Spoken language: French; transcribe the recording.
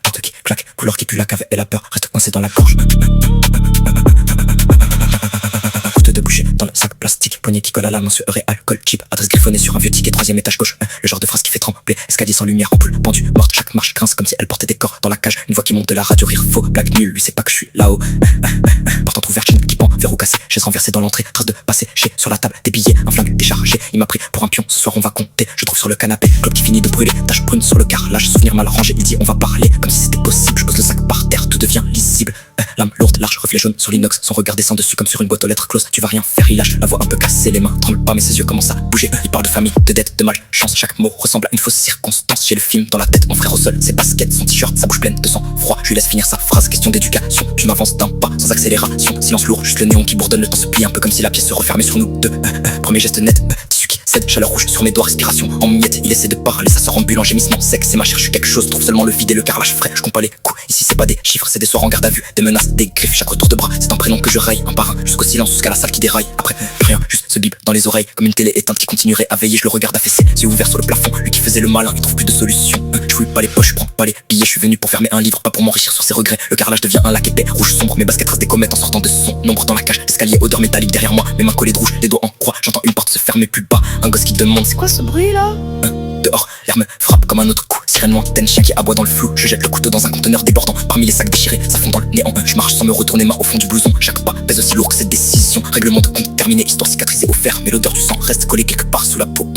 Porte qui claque, couleur qui pue la cave et la peur reste coincée dans la gorge. Goutte de bouchée dans le sac plastique, poignée qui colle à la mensueur et alcool cheap. Adresse griffonnée sur un vieux ticket, 3e étage gauche. Le genre de phrase qui fait trembler, escalier sans lumière, ampoule pendue, morte. Chaque marche grince comme si elle portait des corps dans la cage. Une voix qui monte de la radio, rire faux, blague nulle, lui c'est pas que je suis là-haut. Porte entrouverte, chaîne qui pend, verrou cassé, chaise renversée dans l'entrée, trace de passé, chez sur la table, des billets, un flingue déchargé. Il m'a pris pour un pion, ce soir on va compter. Je trouve sur le canapé, clope qui finit de brûler, tache brune sur le carrelage, souvenir mal rangé. Il dit on va parler, comme si c'était possible. Je pose le sac par terre, tout devient lisible. Lame lourde, large, reflet jaune sur l'inox. Son regard descend dessus comme sur une boîte aux lettres close. Tu vas rien faire, il lâche la voix un peu cassée, les mains tremblent pas mais ses yeux commencent à bouger. Il parle de famille, de dette, de malchance. Chaque mot ressemble à une fausse circonstance. J'ai le film dans la tête, mon frère au sol, ses baskets, son t-shirt, sa bouche pleine de sang froid. Je lui laisse finir sa phrase, question d'éducation. Je m'avance d'un pas, sans accélération. Silence lourd, juste le néon qui bourdonne, le temps se plie un peu comme si la pièce se refermait sur nous deux. Premier geste net, tissu qui cède, chaleur rouge sur mes doigts, respiration en miettes. Il essaie de parler, ça sort en bulle, en gémissement sec. C'est ma cherche quelque chose, trouve seulement le vide et le carrelage frais. Je compte pas les coups, ici c'est pas des chiffres, c'est des soirs en garde à vue, des menaces, des griffes, chaque retour de bras. C'est un prénom que je raille, un par un, jusqu'au silence, jusqu'à la salle qui déraille. Après, plus rien, juste ce bip dans les oreilles, comme une télé éteinte qui continuerait à veiller. Je le regarde affaissé, yeux ouverts sur le plafond. Lui qui faisait le malin, il trouve plus de solution. Je fouille pas les poches, je prends pas les billets. Je suis venu pour fermer un livre, pas pour m'enrichir sur ses regrets. Le carrelage devient un lac épais, rouge sombre. Mes baskets restent des comètes en sortant de son nombre dans la cage. L'escalier, odeur métallique derrière moi, mes mains collées de rouge, les doigts en croix. J'entends une porte se fermer plus bas. Un gosse qui demande c'est Quoi ce bruit là? dehors, l'air me frappe comme un autre coup. Sirène lointaine, chien qui aboie dans le flou. Je jette le couteau dans un conteneur débordant. Parmi les sacs déchirés, ça fond dans le néant. Je marche sans me retourner, main au fond du blouson. Chaque pas pèse aussi lourd que cette décision. Règlement de compte terminé, histoire cicatrisée au fer. Mais l'odeur du sang reste collée quelque part sous la peau.